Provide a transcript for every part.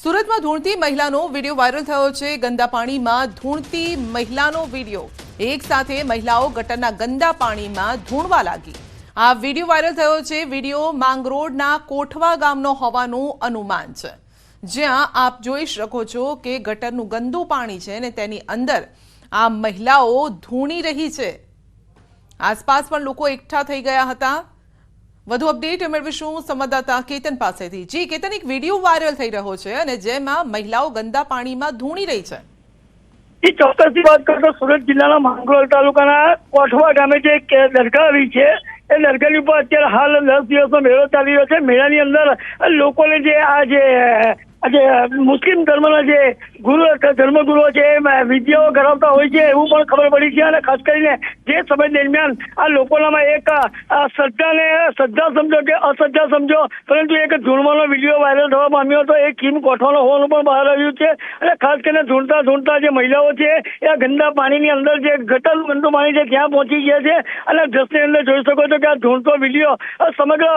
સુરતમાં ધૂણતી મહિલાનો video viral થયો છે। ગંદા પાણીમાં ધૂણતી મહિલાનો વિડીયો। એક સાથે મહિલાઓ ગટરના ગંદા પાણીમાં ધૂણવા લાગી। આ વિડીયો વાયરલ થયો છે। વિડીયો માંગરોળના કોઠવા ગામનો હોવાનું અનુમાન છે, જ્યાં આપ જોઈ શકો છો કે ગટરનું ગંદુ પાણી છે અને તેની અંદર આ મહિલાઓ ધૂણી રહી છે। આસપાસ પણ લોકો એકઠા થઈ ગયા હતા। વધુ અપડેટ મેળવીશું સંવાદદાતા કેતન પાસેથી। જી કેતન, એક વિડીયો વાયરલ થઈ રહ્યો છે અને જેમાં મહિલાઓ ગંદા પાણીમાં ધૂણી રહી છે। ચોક્કસથી વાત કરતો સુરત જિલ્લાના માંગરોળ તાલુકાના કોઠવા ગામે જે દરગાહ આવી છે એ દરગાહની ઉપર અત્યારે હાલ 10 દિવસનો મેળો ચાલી રહ્યો છે। મેળાની અંદર લોકોને જે આજે મુસ્લિમ ધર્મના જે ધર્મગુરુઓ છે વિદ્યાઓ કરાવતા હોય છે એવું પણ ખબર પડી છે। અને ખાસ કરીને જે સમય દરમિયાન આ લોકોનામાં એક શ્રદ્ધા સમજો કે અશ્રદ્ધા સમજો, પરંતુ એક ધૂણવાનો વિડીયો વાયરલ થવા પામ્યો હતો। એ કીમ કોઠવાનો હોવાનું પણ બહાર આવ્યું છે। અને ખાસ કરીને ધૂણતા જે મહિલાઓ છે એ આ ગંદા પાણીની અંદર જે ગટરનું ગંદુ પાણી છે ત્યાં પહોંચી ગયા છે। અને દ્રશ્યની અંદર જોઈ શકો છો કે આ ધૂણતો વિડીયો સમગ્ર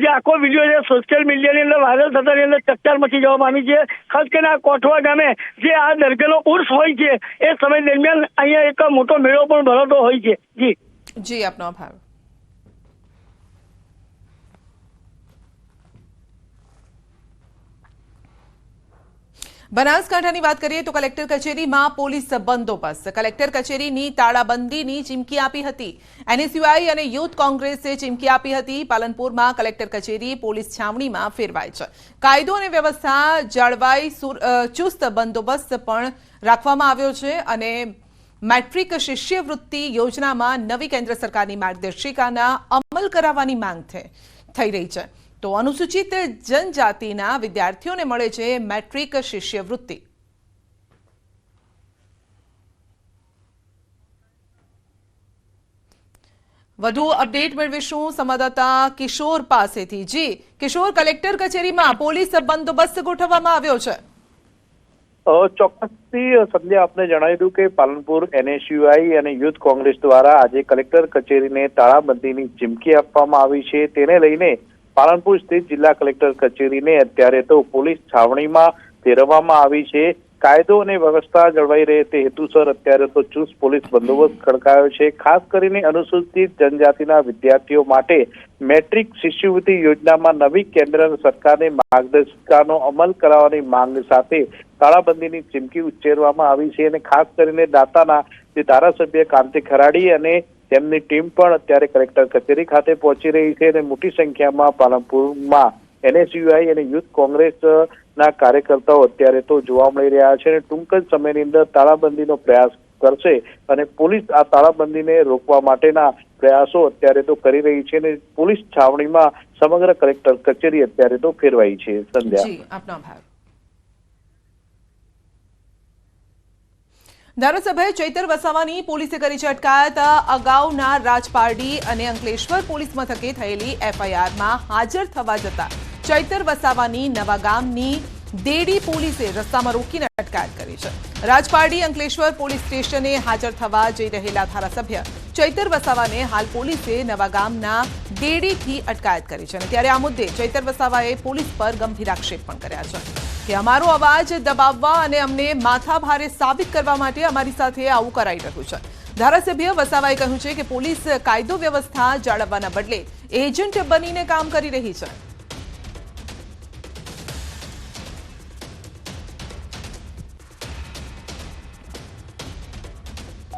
જે આખો વિડીયો છે સોશિયલ મીડિયાની અંદર વાયરલ થતાની અંદર ચકચાર મચી જવા પામી છે। ખાસ કરીને આ કોઠવા ગામે જે આ દરગાહનો ઉર્સ હોય છે એ સમય દરમિયાન અહીંયા એક મોટો મેળો પણ ભરાતો હોય છે। જી આપનો આભાર। બનાસકાંઠાની વાત કરીએ તો કલેક્ટર કચેરીમાં પોલીસ બંદોબસ્ત। કલેક્ટર કચેરીની તાળાબંધીની ચીમકી આપી હતી। એનએસયુઆઈ અને યુથ કોંગ્રેસે ચીમકી આપી હતી। પાલનપુરમાં કલેક્ટર કચેરી પોલીસ છાવણીમાં ફેરવાય છે। કાયદો અને વ્યવસ્થા જળવાઈ, ચુસ્ત બંદોબસ્ત પણ રાખવામાં આવ્યો છે। અને મેટ્રિક શિષ્યવૃત્તિ યોજનામાં નવી કેન્દ્ર સરકારની માર્ગદર્શિકાના અમલ કરાવવાની માંગ થઈ રહી છે। તો અનુસૂચિત જનજાતિના વિદ્યાર્થીઓને મળે છે મેટ્રિક શિષ્યવૃત્તિ। વધુ અપડેટ મેળવીશું સંવાદદાતા કિશોર પાસેથી। જી કિશોર, કલેક્ટર કચેરીમાં પોલીસ બંદોબસ્ત ગોઠવવામાં આવ્યો છે। ચોક્કસથી સંધ્યા આપને જણાવી દઉં કે પાલનપુર એનએસયુઆઈ અને યુથ કોંગ્રેસ દ્વારા આજે કલેક્ટર કચેરીને તાળાબંધીની ચીમકી આપવામાં આવી છે। તેને લઈને પાલનપુર સ્થિત જિલ્લા કલેક્ટર કચેરીને અત્યારે તો પોલીસ છાવણીમાં ફેરવવામાં આવી છે। કાયદો અને વ્યવસ્થા જળવાઈ રહે તે હેતુસર અત્યારે તો ચુસ્ત પોલીસ બંદોબસ્ત ખડકાયો છે। ખાસ કરીને અનુસૂચિત જનજાતિના વિદ્યાર્થીઓ માટે મેટ્રિક શિષ્યવૃત્તિ યોજનામાં નવી કેન્દ્ર સરકારની માર્ગદર્શિકાનો અમલ કરાવવાની માંગ સાથે તાળાબંધીની ચીમકી ઉચ્ચારવામાં આવી છે। અને ખાસ કરીને દાતાના જે ધારાસભ્ય કાંતિ ખરાડી અને તેમની ટીમ પણ અત્યારે કલેક્ટર કચેરી ખાતે પહોંચી રહી છે। અને મોટી સંખ્યામાં પાલનપુરમાં એનએસયુઆઈ અને યુથ કોંગ્રેસના કાર્યકર્તાઓ અત્યારે તો જોવા મળી રહ્યા છે। અને ટૂંક જ સમયની અંદર તાળાબંધીનો પ્રયાસ કરશે અને પોલીસ આ તાળાબંધીને રોકવા માટેના પ્રયાસો અત્યારે તો કરી રહી છે। અને પોલીસ છાવણીમાં સમગ્ર કલેક્ટર કચેરી અત્યારે તો ફેરવાઈ છે। સંધ્યા। ધારાસભ્ય ચૈતર વસાવાની પોલીસે કરી છે અટકાયત। અગાઉના રાજપારડી અને અંકલેશ્વર પોલીસ મથકે થયેલી એફઆઈઆરમાં હાજર થવા જતા ચૈતર વસાવાની નવાગામની દેડી પોલીસે રસ્તામાં રોકીને અટકાયત કરી છે। રાજપારડી અંકલેશ્વર પોલીસ સ્ટેશને હાજર થવા જઈ રહેલા ધારાસભ્ય ચૈતર વસાવાને હાલ પોલીસે નવાગામના દેડીથી અટકાયત કરી છે। ત્યારે આ મુદ્દે ચૈતર વસાવાએ પોલીસ પર ગંભીર આક્ષેપ પણ કર્યા છે કે અમારો અવાજ દબાવવા અને અમને માથાભારે સાબિત કરવા માટે અમારી સાથે આવું કરાઈ રહ્યું છે। ધારાસભ્ય વસાવાએ કહ્યું છે કે પોલીસ કાયદો વ્યવસ્થા જાળવવાના બદલે એજન્ટ બનીને કામ કરી રહી છે।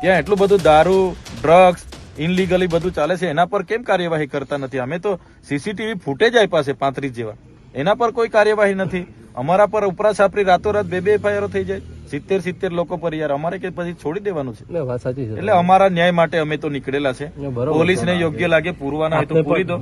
ત્યાં એટલું બધું દારૂ, ડ્રગ્સ, ઇનલીગલી બધું ચાલે છે, એના પર કેમ કાર્યવાહી કરતા નથી? અમે તો સીસીટીવી ફૂટેજ આપ્યા છે 35 જેવા, એના પર કોઈ કાર્યવાહી નથી। અમારા પર ઉપરા છાપરી રાતોરાત બે એફઆઈઆર થઈ જાય 70 લોકો પર। યાર અમારે કે પછી છોડી દેવાનું છે? એટલે અમારા ન્યાય માટે અમે તો નીકળેલા છે। પોલીસને યોગ્ય લાગે પૂરવાના હોય તો પૂરી દો।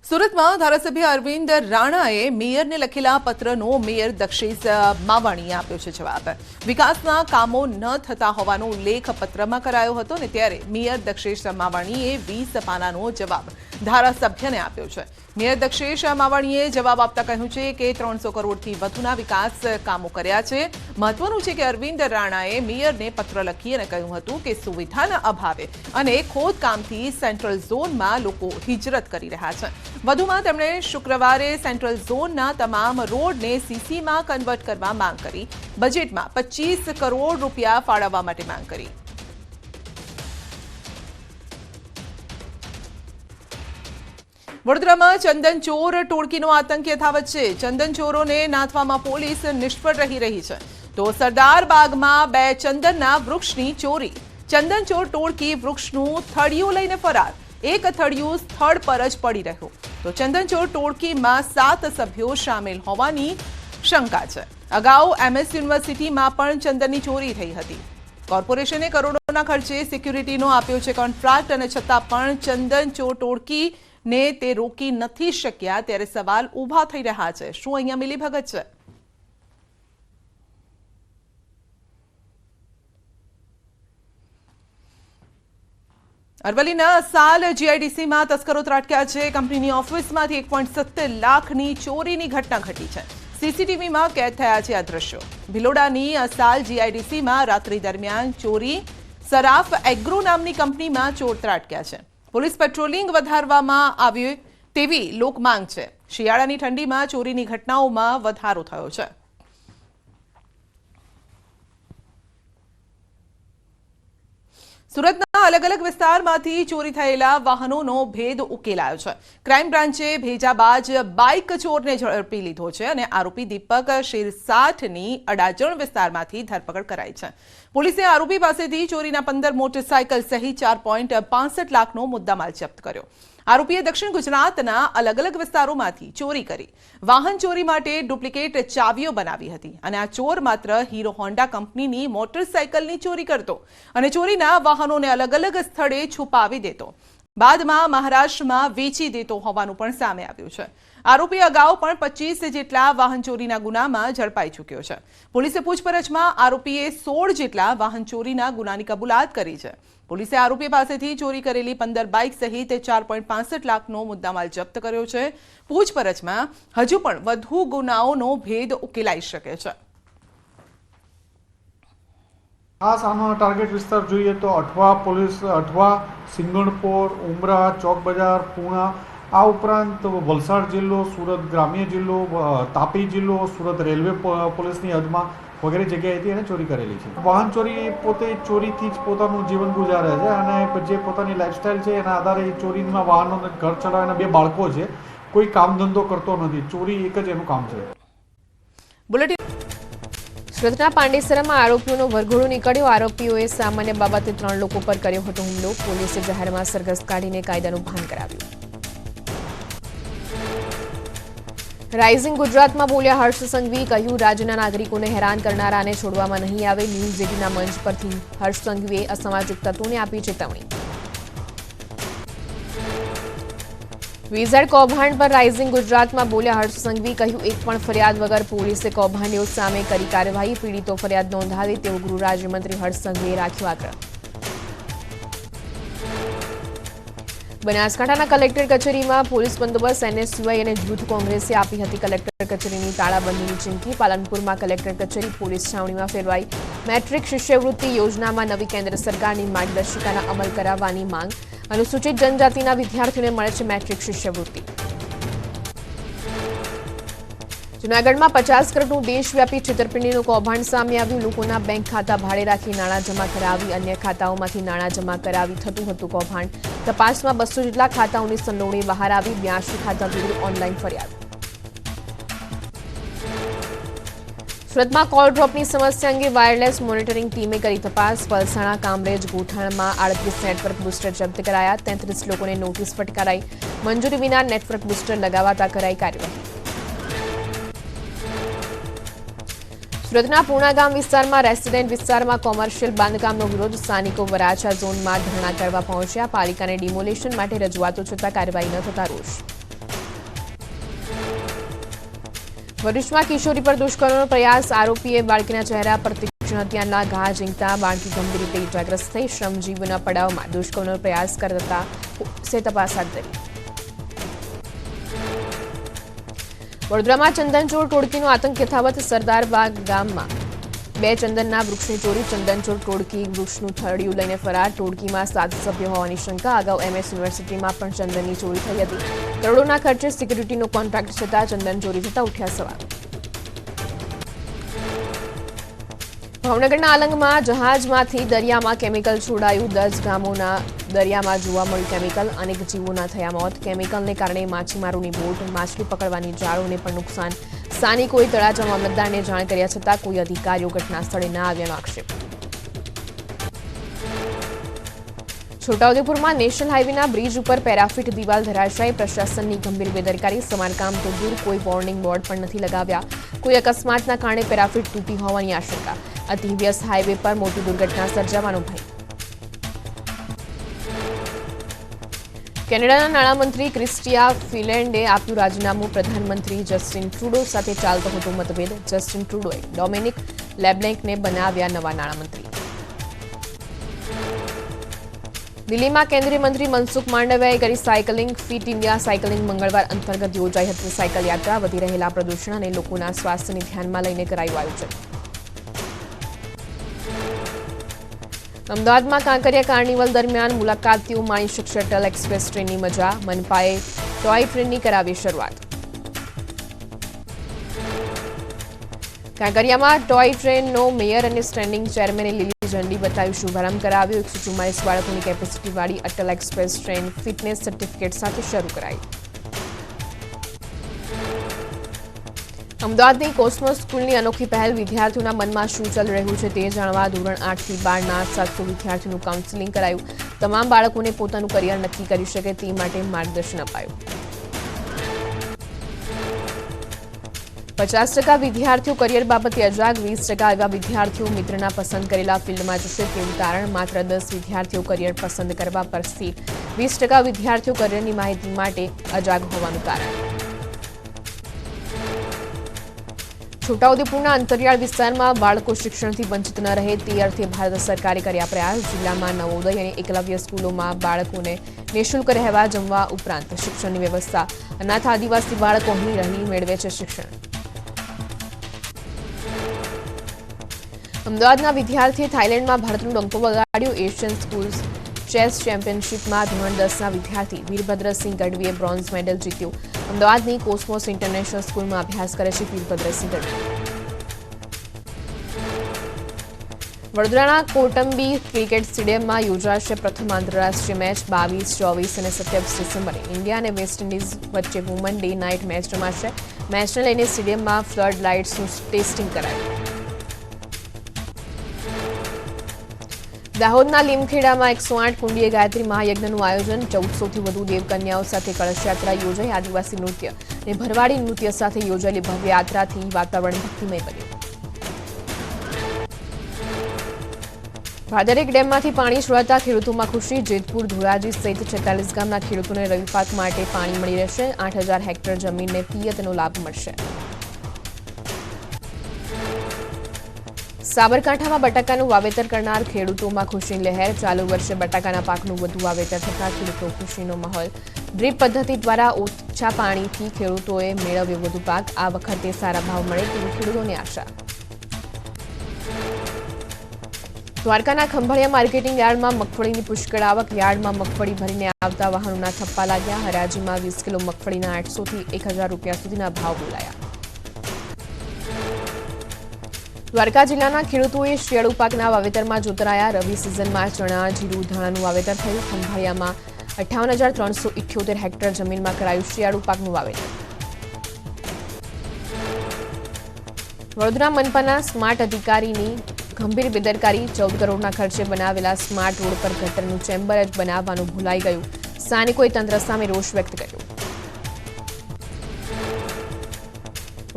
સુરતમાં ધારાસભ્ય અરવિંદ રાણાએ મેયરને લખેલા પત્રનો મેયર દક્ષેશ માવાણીએ આપ્યો છે જવાબ। વિકાસના કામો ન થતા હોવાનો ઉલ્લેખ પત્રમાં કરાયો હતો ને ત્યારે મેયર દક્ષેશ માવાણીએ 20 પાનાનો જવાબ ધારાસભ્યને આપ્યો છે। મેયર દક્ષેશ માવાણીએ જવાબ આપતા કહ્યું છે કે 300 કરોડથી વધુના વિકાસ કામો કર્યા છે. મહત્વનું છે કે અરવિંદ રાણાએ મેયરને પત્ર લખી અને કહ્યું હતું કે સુવિધાના અભાવે અને ખોદકામથી સેન્ટ્રલ ઝોનમાં લોકો હિજરત કરી રહ્યા છે. વધુમાં તેમણે શુક્રવારે સેન્ટ્રલ ઝોનના તમામ રોડને સીસીમાં કન્વર્ટ કરવા માંગ કરી. બજેટમાં 25 કરોડ રૂપિયા ફાળવવા માટે માંગ કરી. વડોદરામાં ચંદન ચોર ટોળકીનો આતંક યથાવત છે. ચંદન ચોરોને નાથવામાં પોલીસ નિષ્ફળ રહી છે. તો સરદાર બાગમાં 2 ચંદનના વૃક્ષની ચોરી. ચંદન ચોર ટોળકી વૃક્ષનું થળિયું લઈને ફરાર. એક થળિયું સ્થળ પર જ પડી રહ્યું. તો ચંદન ચોર ટોળકીમાં 7 સભ્યો સામેલ હોવાની શંકા છે. અગાઉ MS યુનિવર્સિટીમાં પણ ચંદનની ચોરી થઈ હતી. કોર્પોરેશને કરોડોના ખર્ચે સિક્યુરિટીનો આપ્યો છે કોન્ટ્રાક્ટ અને છતાં પણ ચંદન ચોર ટોળકીને તે રોકી નથી શક્યા. ત્યારે સવાલ ઊભા થઈ રહ્યા છે. શું અહીંયા મિલીભગત છે? અરવલ્લીના અસાલ GIDCમાં તસ્કરો ત્રાટક્યા છે. કંપનીની ઓફિસમાંથી 1.70 લાખની ચોરીની ઘટના ઘટી છે. CCTVમાં કેદ થયા છે આ દ્રશ્યો. ભિલોડાની અસાલ GIDCમાં રાત્રિ દરમિયાન ચોરી. સરાફ એગ્રો નામની કંપનીમાં ચોર ત્રાટક્યા છે. પોલીસ પેટ્રોલિંગ વધારવામાં આવ્યું તેવી લોક માંગ છે. શિયાળાની ઠંડીમાં ચોરીની ઘટનાઓમાં વધારો થયો છે. સુરતના અલગ અલગ વિસ્તારમાંથી ચોરી થયેલા વાહનોનો ભેદ ઉકેલાયો છે. ક્રાઇમ બ્રાન્ચે ભેજાબાજ બાઇક ચોરને ઝડપી લીધો છે અને આરોપી દીપક શિરસાઠની અડાજણ વિસ્તારમાંથી ધરપકડ કરાઈ છે. પોલીસે આરોપી પાસેથી ચોરીના 15 મોટરસાયકલ સહિત 4.65 લાખનો મુદ્દામાલ જપ્ત કર્યો. આરોપીએ દક્ષિણ ગુજરાતના અલગ અલગ વિસ્તારોમાંથી ચોરી કરી. વાહન ચોરી માટે ડુપ્લિકેટ ચાવીઓ બનાવી હતી અને આ ચોર માત્ર હીરો હોન્ડા કંપનીની મોટરસાયકલની ચોરી કરતો અને ચોરીના વાહનોને અલગ અલગ સ્થળે છુપાવી દેતો. બાદમાં મહારાષ્ટ્રમાં વેચી દેતો હોવાનું પણ સામે આવ્યું છે. આરોપી અગાઉ પણ 25 જેટલા વાહન ચોરીના ગુનામાં ઝડપાઈ ચૂક્યો છે. પોલીસે પૂછપરછમાં આરોપીએ 16 જેટલા વાહન ચોરીના ગુનાની કબૂલાત કરી છે. પોલીસે આરોપી પાસેથી ચોરી કરેલી 15 બાઇક સહિત 4.65 લાખનો મુદ્દામાલ જપ્ત કર્યો છે. પૂછપરછમાં હજુ પણ વધુ ગુનાઓનો ભેદ ઉકેલાઈ શકે છે. ખાસ આનો ટાર્ગેટ વિસ્તાર જોઈએ તો અઠવા પોલીસ, અઠવા, સિંગણપોર, ઉમરા, ચોક બજાર, પૂણા, આ ઉપરાંત વલસાડ જિલ્લો, સુરત ગ્રામ્ય જિલ્લો, તાપી જિલ્લો, સુરત રેલવે પોલીસની હદમાં વગેરે જગ્યાએથી એને ચોરી કરેલી છે. વાહન ચોરી પોતે ચોરીથી જ પોતાનું જીવન ગુજારે છે અને જે પોતાની લાઈફસ્ટાઈલ છે એના આધારે એ ચોરીના વાહનો ઘર ચલાવે. 2 બાળકો છે. કોઈ કામ ધંધો કરતો નથી. ચોરી એક જ એનું કામ છે. સુરતના પાંડેસરામાં આરોપીઓનો વરઘોડો નીકળ્યો. આરોપીઓએ સામાન્ય બાબતે 3 લોકો પર કર્યો હતો હુમલો. પોલીસે જાહેરમાં સરઘસ કાઢીને કાયદાનું ભાન કરાવ્યું. રાઇઝિંગ ગુજરાતમાં બોલ્યા હર્ષ સંઘવી. કહ્યું રાજ્યના નાગરિકોને હેરાન કરનારાને છોડવામાં નહીં આવે. ન્યૂઝ 18ના મંચ પરથી હર્ષ સંઘવીએ અસામાજિક તત્વોને આપી ચેતવણી. વિઝાર્ડ કૌભાંડ પર રાઇઝિંગ ગુજરાતમાં બોલ્યા હર્ષ સંઘવી. કહ્યું એક પણ ફરિયાદ વગર પોલીસે કૌભાંડીઓ સામે કરી કાર્યવાહી. પીડિતો ફરિયાદ નોંધાવે તેવો ગૃહ રાજ્યમંત્રી હર્ષ સંઘવીએ રાખ્યો આગ્રહ. બનાસકાંઠાના કલેક્ટર કચેરીમાં પોલીસ બંદોબસ્ત. NSUI અને યુથ કોંગ્રેસે આપી હતી કલેક્ટર કચેરીની તાળાબંધીની ચીમકી. પાલનપુરમાં કલેક્ટર કચેરી પોલીસ છાવણીમાં ફેરવાઈ. મેટ્રિક શિષ્યવૃત્તિ યોજનામાં નવી કેન્દ્ર સરકારની માર્ગદર્શિકાના અમલ કરાવવાની માંગ. અનુસૂચિત જનજાતિના વિદ્યાર્થીઓને મળે છે મેટ્રિક શિષ્યવૃત્તિ. જૂનાગઢમાં 50 કરોડનું દેશવ્યાપી છેતરપિંડીનું કૌભાંડ સામે આવ્યું. લોકોના બેંક ખાતા ભાડે રાખી નાણાં જમા કરાવી, અન્ય ખાતાઓમાંથી નાણાં જમા કરાવી થતું હતું કૌભાંડ. તપાસમાં 200 જેટલા ખાતાઓની સંડોવણી બહાર આવી. 82 ખાતા વિરુદ્ધ ઓનલાઈન ફરિયાદ. સુરતમાં કોલ ડ્રોપની સમસ્યા અંગે વાયરલેસ મોનિટરિંગ ટીમે કરી તપાસ. પલસાણા, કામરેજ, ગોઠણમાં 38 નેટવર્ક બુસ્ટર જપ્ત કરાયા. 33 લોકોને નોટિસ ફટકારાઈ. મંજૂરી વિના નેટવર્ક બુસ્ટર લગાવાતા કરાઈ કાર્યવાહી. સુરતના પૂણા ગામ વિસ્તારમાં રેસિડેન્ટ વિસ્તારમાં કોમર્શિયલ બાંધકામનો વિરોધ. સ્થાનિકો વરાછા ઝોનમાં ધરણા કરવા પહોંચ્યા. પાલિકાને ડિમોલેશન માટે રજૂઆતો છતાં કાર્યવાહી ન થતા રોષ. ભરૂચમાં કિશોરી પર દુષ્કર્મનો પ્રયાસ. આરોપીએ બાળકીના ચહેરા પર તીક્ષ્ણ હત્યાના ઘા ઝીંકતા બાળકી ગંભીર રીતે ઇજાગ્રસ્ત થઈ. શ્રમજીવીના પડાવમાં દુષ્કર્મનો પ્રયાસ કરતા પોલીસે તપાસ હાથ ધરી. વડોદરામાં ચંદનચોર ટોળકીનો આતંક યથાવત. સરદારબાગ ગામમાં 2 ચંદનના વૃક્ષની ચોરી. ચંદનચોર ટોળકી વૃક્ષનું થળિયું લઈને ફરાર. ટોળકીમાં 7 સભ્યો હોવાની શંકા. અગાઉ MS યુનિવર્સિટીમાં પણ ચંદનની ચોરી થઈ હતી. કરોડોના ખર્ચે સિક્યુરિટીનો કોન્ટ્રાક્ટ છતાં ચંદન ચોરી થતા ઉઠ્યા સવાલ. ભાવનગરના આલંગમાં જહાજમાંથી દરિયામાં કેમિકલ છોડાયું. 10 ગામોના દરિયામાં જોવા મળ્યું કેમિકલ. અનેક જીવોના થયા મોત. કેમિકલને કારણે માછીમારોની બોટ, માછલી પકડવાની જાળોને પણ નુકસાન. સ્થાનિકોએ તળાજા મામલતદારને જાણ કર્યા છતાં કોઈ અધિકારીઓ ઘટના સ્થળે ના આવ્યાનો આક્ષેપ. છોટાઉદેપુરમાં નેશનલ હાઈવેના બ્રિજ ઉપર પેરાફિટ દિવાલ ધરાશાયી. પ્રશાસનની ગંભીર બેદરકારી. સમારકામ તો દૂર, કોઈ વોર્નિંગ બોર્ડ પણ નથી લગાવ્યા. કોઈ અકસ્માતના કારણે પેરાફિટ તૂટી હોવાની આશંકા. અતિ વ્યસ્ત હાઈવે પર મોટી દુર્ઘટના સર્જાવાનો ભય. કેનેડાના નાણામંત્રી ક્રિસ્ટિયા ફિલેન્ડે આપ્યું રાજીનામું. પ્રધાનમંત્રી જસ્ટિન ટ્રુડો સાથે ચાલતો હતો મતભેદ. જસ્ટિન ટ્રુડોએ ડોમિનિક લેબ્લેન્કને બનાવ્યા નવા નાણામંત્રી. દિલ્હીમાં કેન્દ્રીય મંત્રી મનસુખ માંડવિયાએ કરી સાયકલિંગ. ફિટ ઇન્ડિયા સાયકલિંગ મંગળવાર અંતર્ગત યોજાઈ હતી સાયકલ યાત્રા. વધી રહેલા પ્રદૂષણ અને લોકોના સ્વાસ્થ્યને ધ્યાનમાં લઈને કરાયું આયોજન. અમદાવાદમાં કાંકરિયા કાર્નિવલ દરમિયાન મુલાકાતીઓ માણી શકશે અટલ એક્સપ્રેસ ટ્રેનની મજા. મનપાએ ટોય ટ્રેનની કરાવી શરૂઆત. કાંકરિયામાં ટોય ટ્રેનનો મેયર અને સ્ટેન્ડિંગ ચેરમેને લીલી ઝંડી બતાવી શુભારંભ કરાવ્યો. 144 બાળકોની કેપેસિટીવાળી Atal express train fitness certificate સાથે શરૂ કરાઈ. અમદાવાદની કોસ્મોસ સ્કૂલની અનોખી પહેલ. વિદ્યાર્થીઓના મનમાં શું ચાલી રહ્યું છે તે જાણવા ધોરણ 8 થી 12ના 700 વિદ્યાર્થીઓનું કાઉન્સેલિંગ કરાયું. તમામ બાળકોને પોતાનું કરિયર નક્કી કરી શકે તે માટે માર્ગદર્શન અપાયું. 50% વિદ્યાર્થીઓ કરિયર બાબતે અજાગ. 20% એવા વિદ્યાર્થીઓ મિત્રના પસંદ કરેલા ફિલ્ડમાં જશે તેવું તારણ. માત્ર 10 વિદ્યાર્થીઓ કરિયર પસંદ કરવા પર સ્થિર. 20% વિદ્યાર્થીઓ કરિયરની માહિતી માટે અજાગ હોવાનું કારણ. છોટાઉદેપુરના અંતરિયાળ વિસ્તારમાં બાળકો શિક્ષણથી વંચિત ન રહે તે અર્થે ભારત સરકારે કર્યા પ્રયાસ. જિલ્લામાં નવોદય અને એકલવ્ય સ્કૂલોમાં બાળકોને નિઃશુલ્ક રહેવા જમવા ઉપરાંત શિક્ષણની વ્યવસ્થા. અનાથ આદિવાસી બાળકો અહીં રહી મેળવે છે શિક્ષણ. અમદાવાદના વિદ્યાર્થીએ થાઇલેન્ડમાં ભારતનો ડંકો વગાડ્યો. એશિયન સ્કૂલ ચેસ ચેમ્પિયનશિપમાં ધોરણ 10ના વિદ્યાર્થી વીરભદ્રસિંહ ગઢવીએ બ્રોન્ઝ મેડલ જીત્યો. અમદાવાદની કોસ્મોસ ઇન્ટરનેશનલ સ્કૂલમાં અભ્યાસ કરે છે વીરભદ્રસિંહ ગઢવી. વડોદરાના કોટંબી ક્રિકેટ સ્ટેડિયમમાં યોજાશે પ્રથમ આંતરરાષ્ટ્રીય મેચ. 22, 24 અને 27 ડિસેમ્બરે ઇન્ડિયા અને વેસ્ટ ઇન્ડિઝ વચ્ચે વુમન ડે નાઇટ મેચ રમાશે. મેચને લઈને સ્ટેડિયમમાં ફ્લડ લાઇટ્સનું ટેસ્ટિંગ કરાયું. દાહોદના લીમખેડામાં 108 કુંડીય ગાયત્રી મહાયજ્ઞનું આયોજન. 1400થી વધુ દેવકન્યાઓ સાથે કળશયાત્રા યોજાઈ. આદિવાસી નૃત્ય અને ભરવાડી નૃત્ય સાથે યોજાયેલી ભવ્ય યાત્રાથી વાતાવરણ ભક્તિમય બન્યું. ભાદરેક ડેમમાંથી પાણી છોડાતા ખેડૂતોમાં ખુશી. જેતપુર, ધોરાજી સહિત 46 ગામના ખેડૂતોને રવિ પાક માટે પાણી મળી રહેશે. 8000 હેક્ટર જમીનને પિયતનો લાભ મળશે. સાબરકાંઠામાં બટાકાનું વાવેતર કરનાર ખેડૂતોમાં ખુશીની લહેર. ચાલુ વર્ષે બટાકાના પાકનું વધુ વાવેતર થતા ખેડૂતો ખુશીનો માહોલ. ડ્રીપ પદ્ધતિ દ્વારા ઓછા પાણીથી ખેડૂતોએ મેળવ્યો વધુ પાક. આ વખતે સારા ભાવ મળે તેવી ખેડૂતોને આશા. દ્વારકાના ખંભાળિયા માર્કેટિંગ યાર્ડમાં મગફળીની પુષ્કળ આવક. યાર્ડમાં મગફળી ભરીને આવતા વાહનોના થપ્પા લાગ્યા. હરાજીમાં 20 કિલો મગફળીના 800 થી 1000 રૂપિયા સુધીના ભાવ બોલાયા. દ્વારકા જિલ્લાના ખેડૂતોએ શિયાળુ પાકના વાવેતરમાં જોતરાયા. રવિ સિઝનમાં ચણા, જીરું, ધાણાનું વાવેતર થયું. ખંભાળિયામાં 58,378 હેક્ટર જમીનમાં કરાયું શિયાળુ પાકનું વાવેતર. વડોદરા મનપાના સ્માર્ટ અધિકારીની ગંભીર બેદરકારી. 14 કરોડના ખર્ચે બનાવેલા સ્માર્ટ રોડ પર ગટરનું ચેમ્બર જ બનાવવાનું ભૂલાઈ ગયું. સ્થાનિકોએ તંત્ર સામે રોષ વ્યક્ત કર્યો.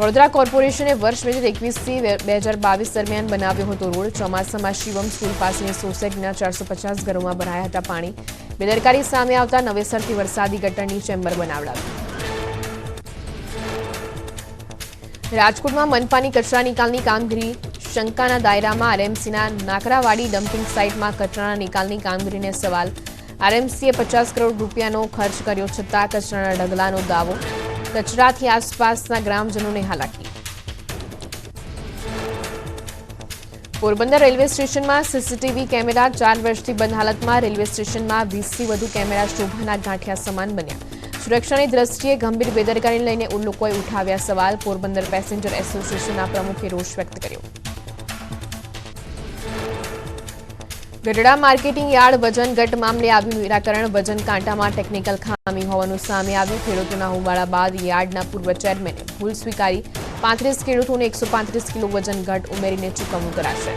વડોદરા કોર્પોરેશને વર્ષ 2021 થી 2022 દરમિયાન બનાવ્યો હતો રોડ. ચોમાસામાં શિવમ સ્કૂલ પાસેની સોસાયટીના 450 ઘરોમાં ભરાયા હતા પાણી. બેદરકારી સામે આવતા નવેસરથી વરસાદી ગટરની ચેમ્બર બનાવડાવી. રાજકોટમાં મનપાની કચરા નિકાલની કામગીરી શંકાના દાયરામાં. આરએમસીના નાકરાવાડી ડમ્પિંગ સાઇટમાં કચરાના નિકાલની કામગીરીને સવાલ. આરએમસીએ 50 કરોડ રૂપિયાનો ખર્ચ કર્યો છતાં કચરાના ઢગલાનો દાવો. કચરાથી આસપાસના ગ્રામજનોને હાલાકી. પોરબંદર રેલવે સ્ટેશનમાં સીસીટીવી કેમેરા 4 વર્ષથી બંધ હાલતમાં. રેલવે સ્ટેશનમાં 20થી વધુ કેમેરા શોભાના ગાંઠિયા સમાન બન્યા. સુરક્ષાની દ્રષ્ટિએ ગંભીર બેદરકારીને લઈને લોકોએ ઉઠાવ્યા સવાલ. પોરબંદર પેસેન્જર એસોસિએશનના પ્રમુખે રોષ વ્યક્ત કર્યો. ગઢડા માર્કેટિંગ યાર્ડ વજન ઘટ મામલે આવ્યું નિરાકરણ. વજન કાંટામાં ટેકનિકલ ખામી હોવાનું સામે આવ્યું. ખેડૂતોના હોબાળા બાદ યાર્ડના પૂર્વ ચેરમેને ભૂલ સ્વીકારી. 35 ખેડૂતોને 135 કિલો વજન ઘટ ઉમેરીને ચૂકવણું કરાશે.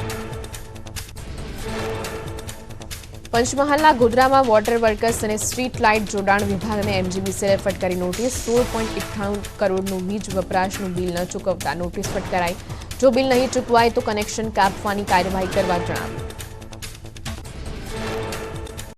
પંચમહાલના ગોધરામાં વોટર વર્કર્સ અને સ્ટ્રીટ લાઇટ જોડાણ વિભાગને એમજીવીસીએલે ફટકારી નોટિસ. 16.98 કરોડનું વીજ વપરાશનું બિલ ન ચૂકવતા નોટિસ ફટકારાઈ. જો બિલ નહીં ચૂકવાય તો કનેક્શન કાપવાની કાર્યવાહી કરવા જણાવ્યું.